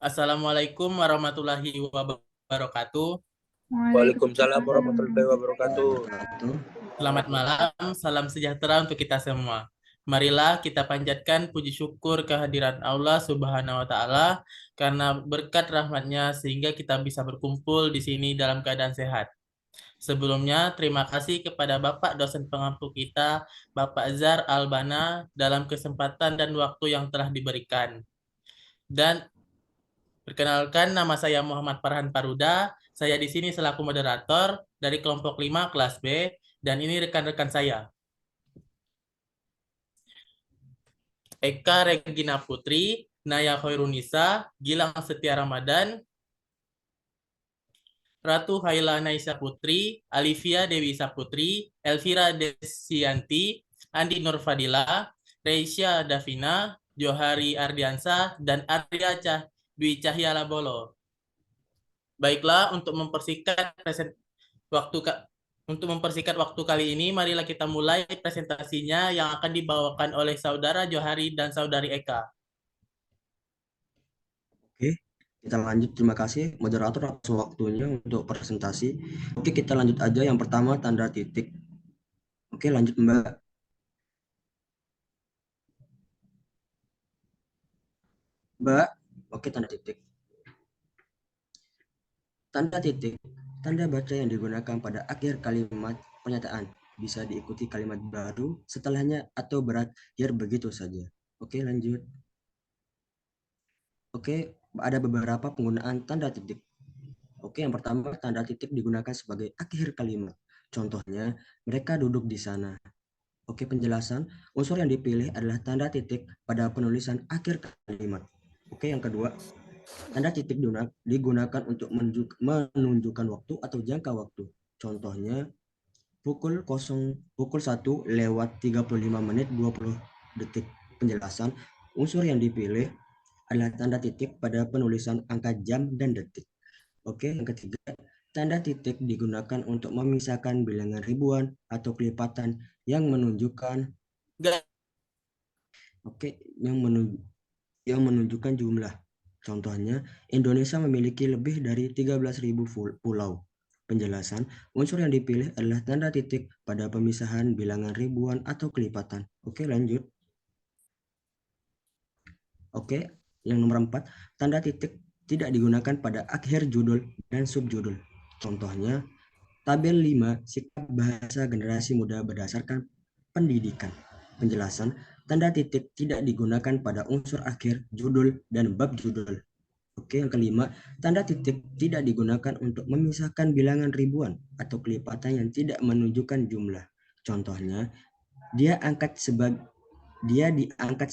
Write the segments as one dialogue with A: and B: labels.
A: Assalamualaikum warahmatullahi wabarakatuh.
B: Waalaikumsalam
C: Waalaikumsalam
B: warahmatullahi
C: warahmatullahi
B: wabarakatuh.
C: wabarakatuh.
A: Selamat malam, salam sejahtera untuk kita semua. Marilah kita panjatkan puji syukur kehadiran Allah Subhanahu wa Ta'ala karena berkat rahmatnya sehingga kita bisa berkumpul di sini dalam keadaan sehat. Sebelumnya, terima kasih kepada Bapak dosen pengampu kita, Bapak Zar Albana, dalam kesempatan dan waktu yang telah diberikan. Dan perkenalkan, nama saya Muhammad Farhan Paruda. Saya di sini selaku moderator dari kelompok 5 kelas B, dan ini rekan-rekan saya. Eka Regina Putri, Naya Khairunisa, Gilang Setia Ramadan, Ratu Haila Naisa Putri, Alivia Dewi Saputri, Elvira Desianti, Andi Nurfadila, Reisha Davina, Johari Ardiansa, dan Arya Dwi Cahyala Bolo. Baiklah, waktu untuk mempersingkat waktu kali ini, marilah kita mulai presentasinya yang akan dibawakan oleh Saudara Johari dan Saudari Eka.
C: Oke, kita lanjut. Terima kasih moderator atas waktunya untuk presentasi. Oke, kita lanjut aja. Yang pertama tanda titik. Oke, lanjut Mbak. Mbak, oke tanda titik. Tanda titik, tanda baca yang digunakan pada akhir kalimat pernyataan. Bisa diikuti kalimat baru setelahnya atau berakhir begitu saja. Oke, lanjut. Oke, ada beberapa penggunaan tanda titik. Oke, yang pertama tanda titik digunakan sebagai akhir kalimat. Contohnya, mereka duduk di sana. Oke, penjelasan, unsur yang dipilih adalah tanda titik pada penulisan akhir kalimat. Oke, yang kedua, tanda titik digunakan untuk menunjukkan waktu atau jangka waktu. Contohnya, pukul 1 lewat 35 menit 20 detik. Penjelasan, unsur yang dipilih adalah tanda titik pada penulisan angka jam dan detik. Oke, yang ketiga, tanda titik digunakan untuk memisahkan bilangan ribuan atau kelipatan yang menunjukkan yang menunjukkan jumlah. Contohnya, Indonesia memiliki lebih dari 13.000 pulau. Penjelasan, unsur yang dipilih adalah tanda titik pada pemisahan bilangan ribuan atau kelipatan. Oke, lanjut. Oke, yang nomor 4, tanda titik tidak digunakan pada akhir judul dan subjudul. Contohnya, tabel 5 sikap bahasa generasi muda berdasarkan pendidikan. Penjelasan, tanda titik tidak digunakan pada unsur akhir, judul, dan bab judul. Oke, yang kelima, tanda titik tidak digunakan untuk memisahkan bilangan ribuan atau kelipatan yang tidak menunjukkan jumlah. Contohnya, dia diangkat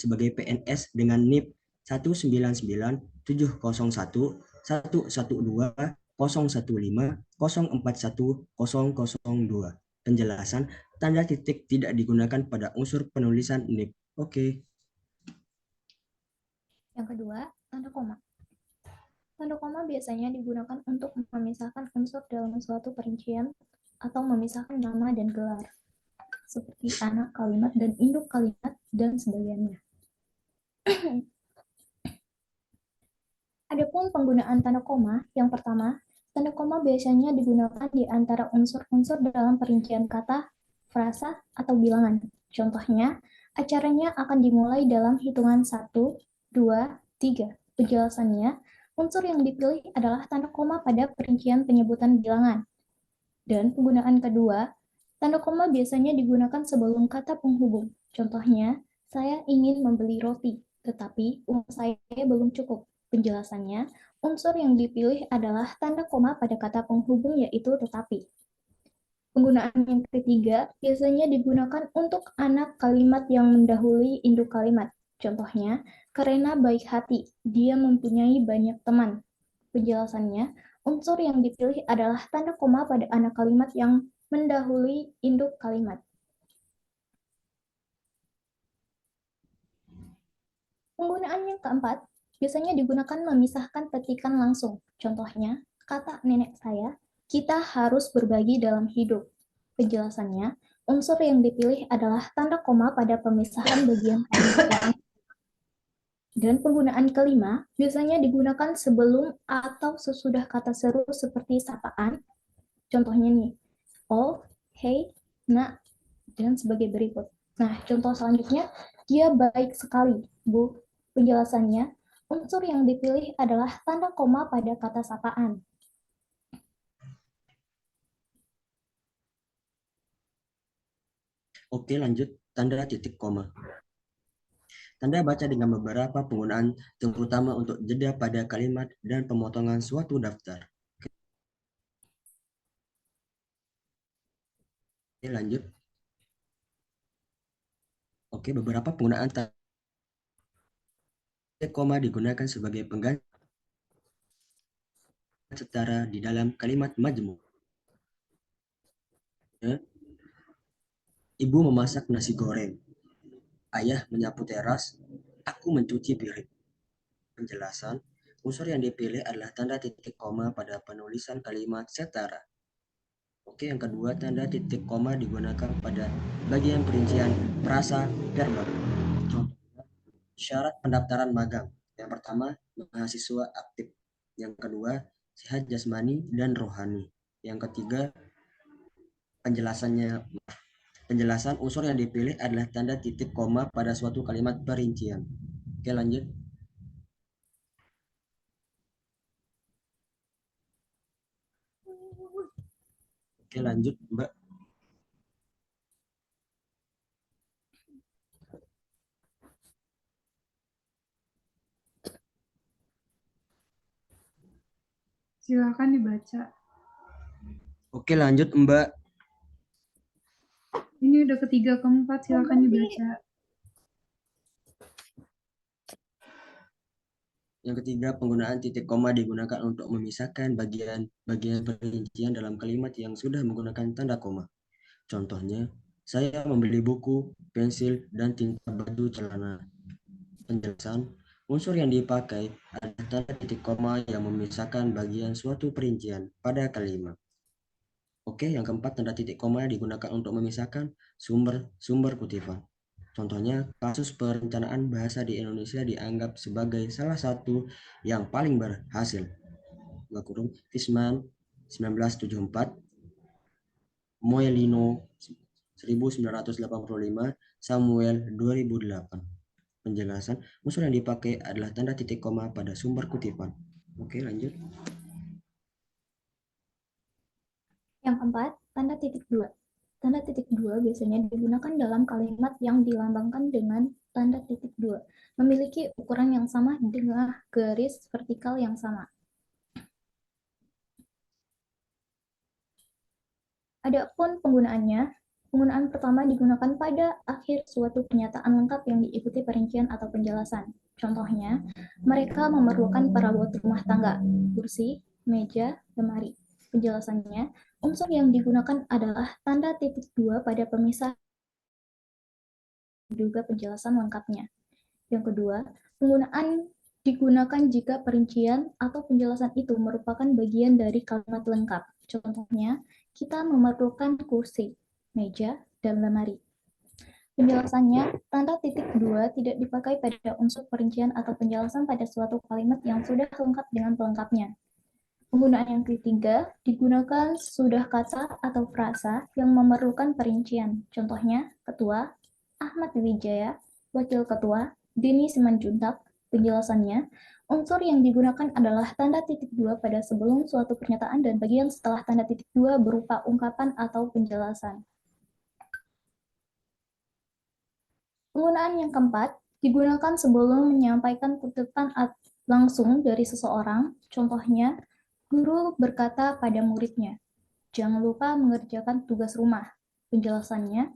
C: sebagai PNS dengan NIP 19970111015041002. Penjelasan, tanda titik tidak digunakan pada unsur penulisan NIP. Oke.
D: Yang kedua, tanda koma. Tanda koma biasanya digunakan untuk memisahkan unsur dalam suatu perincian atau memisahkan nama dan gelar, seperti anak kalimat dan induk kalimat dan sebagainya. Adapun penggunaan tanda koma, yang pertama, tanda koma biasanya digunakan di antara unsur-unsur dalam perincian kata, frasa, atau bilangan. Contohnya, acaranya akan dimulai dalam hitungan 1, 2, 3. Penjelasannya, unsur yang dipilih adalah tanda koma pada perincian penyebutan bilangan. Dan penggunaan kedua, tanda koma biasanya digunakan sebelum kata penghubung. Contohnya, saya ingin membeli roti, tetapi uang saya belum cukup. Penjelasannya, unsur yang dipilih adalah tanda koma pada kata penghubung yaitu tetapi. Penggunaan yang ketiga biasanya digunakan untuk anak kalimat yang mendahului induk kalimat. Contohnya, karena baik hati, dia mempunyai banyak teman. Penjelasannya, unsur yang dipilih adalah tanda koma pada anak kalimat yang mendahului induk kalimat. Penggunaan yang keempat biasanya digunakan memisahkan petikan langsung. Contohnya, kata nenek saya, kita harus berbagi dalam hidup. Penjelasannya, unsur yang dipilih adalah tanda koma pada pemisahan bagian kalimat yang Dan penggunaan kelima biasanya digunakan sebelum atau sesudah kata seru seperti sapaan. Contohnya nih, oh, hey, nak, dan sebagai berikut. Nah, contoh selanjutnya, dia baik sekali, Bu. Penjelasannya, unsur yang dipilih adalah tanda koma pada kata sapaan.
C: Oke, lanjut. Tanda titik koma. Tanda baca dengan beberapa penggunaan, terutama untuk jeda pada kalimat dan pemotongan suatu daftar. Oke, lanjut. Oke, beberapa penggunaan tanda titik koma digunakan sebagai pengganti setara di dalam kalimat majmuk. Ya. Ibu memasak nasi goreng. Ayah menyapu teras. Aku mencuci piring. Penjelasan, unsur yang dipilih adalah tanda titik koma pada penulisan kalimat setara. Oke, yang kedua, tanda titik koma digunakan pada bagian perincian frasa verbal. Contohnya, syarat pendaftaran magang. Yang pertama, mahasiswa aktif. Yang kedua, sehat jasmani dan rohani. Yang ketiga, penjelasan unsur yang dipilih adalah tanda titik koma pada suatu kalimat perincian. Oke, lanjut. Oke, lanjut, Mbak.
E: Silakan dibaca.
C: Oke, lanjut, Mbak.
E: Ini udah ketiga, keempat, silakan dibaca.
C: Yang ketiga, penggunaan titik koma digunakan untuk memisahkan bagian-bagian perincian dalam kalimat yang sudah menggunakan tanda koma. Contohnya, saya membeli buku, pensil, dan tinta baju celana. Penjelasan, unsur yang dipakai adalah tanda titik koma yang memisahkan bagian suatu perincian pada kalimat. Oke, yang keempat, tanda titik koma digunakan untuk memisahkan sumber kutipan. Contohnya, kasus perencanaan bahasa di Indonesia dianggap sebagai salah satu yang paling berhasil. Fishman 1974, Moelino 1985, Samuel 2008. Penjelasan, unsur yang dipakai adalah tanda titik koma pada sumber kutipan. Oke, lanjut.
D: Yang keempat, tanda titik dua. Tanda titik dua biasanya digunakan dalam kalimat yang dilambangkan dengan tanda titik dua, memiliki ukuran yang sama dengan garis vertikal yang sama. Adapun penggunaan pertama digunakan pada akhir suatu pernyataan lengkap yang diikuti perincian atau penjelasan. Contohnya, mereka memerlukan perabot rumah tangga, kursi, meja, lemari. Penjelasannya, unsur yang digunakan adalah tanda titik dua pada pemisah juga penjelasan lengkapnya. Yang kedua, penggunaan digunakan jika perincian atau penjelasan itu merupakan bagian dari kalimat lengkap. Contohnya, kita memerlukan kursi, meja, dan lemari. Penjelasannya, tanda titik dua tidak dipakai pada unsur perincian atau penjelasan pada suatu kalimat yang sudah lengkap dengan pelengkapnya. Penggunaan yang ketiga digunakan sudah kata atau frasa yang memerlukan perincian. Contohnya, ketua, Ahmad Wijaya, wakil ketua, Denny Simanjuntak. Penjelasannya, unsur yang digunakan adalah tanda titik dua pada sebelum suatu pernyataan dan bagian setelah tanda titik dua berupa ungkapan atau penjelasan. Penggunaan yang keempat digunakan sebelum menyampaikan kutipan langsung dari seseorang. Contohnya, guru berkata pada muridnya, jangan lupa mengerjakan tugas rumah. Penjelasannya,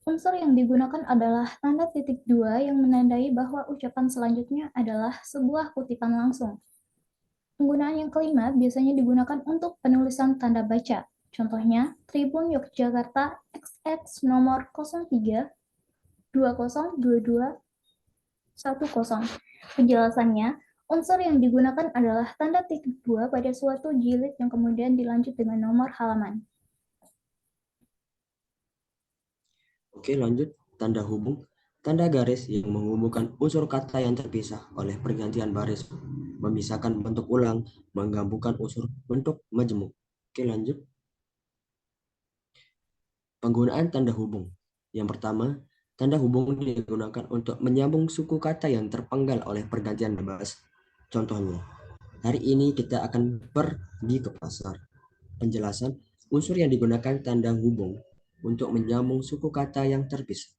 D: unsur yang digunakan adalah tanda titik dua yang menandai bahwa ucapan selanjutnya adalah sebuah kutipan langsung. Penggunaan yang kelima biasanya digunakan untuk penulisan tanda baca. Contohnya, Tribun Yogyakarta XX nomor 03 2022 10. Penjelasannya, unsur yang digunakan adalah tanda titik dua pada suatu jilid yang kemudian dilanjut dengan nomor halaman.
C: Oke, lanjut. Tanda hubung. Tanda garis yang menghubungkan unsur kata yang terpisah oleh pergantian baris, memisahkan bentuk ulang, menggabungkan unsur bentuk majemuk. Oke, lanjut. Penggunaan tanda hubung. Yang pertama, tanda hubung digunakan untuk menyambung suku kata yang terpenggal oleh pergantian bebas. Contohnya, hari ini kita akan pergi ke pasar. Penjelasan, unsur yang digunakan tanda hubung untuk menyambung suku kata yang terpisah.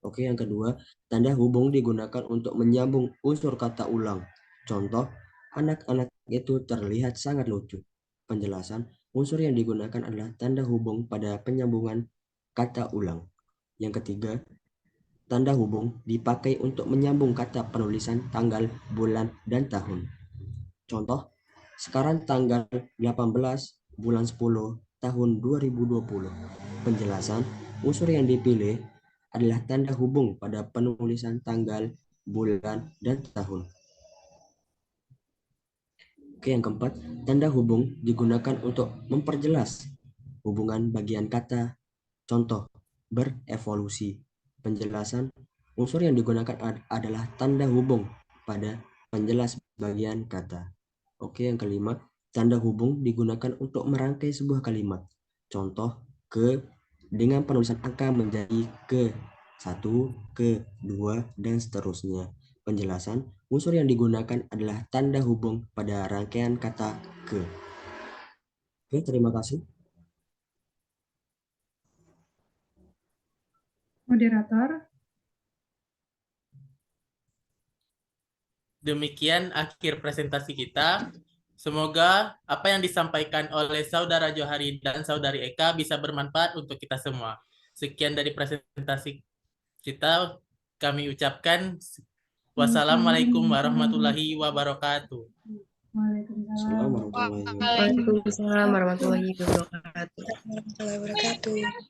C: Oke, yang kedua, tanda hubung digunakan untuk menyambung unsur kata ulang. Contoh, anak-anak itu terlihat sangat lucu. Penjelasan, unsur yang digunakan adalah tanda hubung pada penyambungan kata ulang. Yang ketiga, tanda hubung dipakai untuk menyambung kata penulisan tanggal, bulan, dan tahun. Contoh, sekarang tanggal 18 bulan 10 tahun 2020. Penjelasan, unsur yang dipilih adalah tanda hubung pada penulisan tanggal, bulan, dan tahun. Oke, yang keempat, tanda hubung digunakan untuk memperjelas hubungan bagian kata. Contoh, berevolusi. Penjelasan, unsur yang digunakan adalah tanda hubung pada penjelas bagian kata. Oke, yang kelima, tanda hubung digunakan untuk merangkai sebuah kalimat. Contoh, ke dengan penulisan angka menjadi ke 1, ke 2, dan seterusnya. Penjelasan, unsur yang digunakan adalah tanda hubung pada rangkaian kata ke. Oke, terima kasih.
E: Moderator,
A: Demikian akhir presentasi kita. Semoga apa yang disampaikan oleh Saudara Johari dan Saudari Eka bisa bermanfaat untuk kita semua. Sekian dari presentasi kita. Kami ucapkan wassalamualaikum warahmatullahi wabarakatuh.
E: Waalaikumsalam.
C: Assalamualaikum warahmatullahi wabarakatuh.
F: Waalaikumsalam warahmatullahi wabarakatuh.
B: Warahmatullahi wabarakatuh.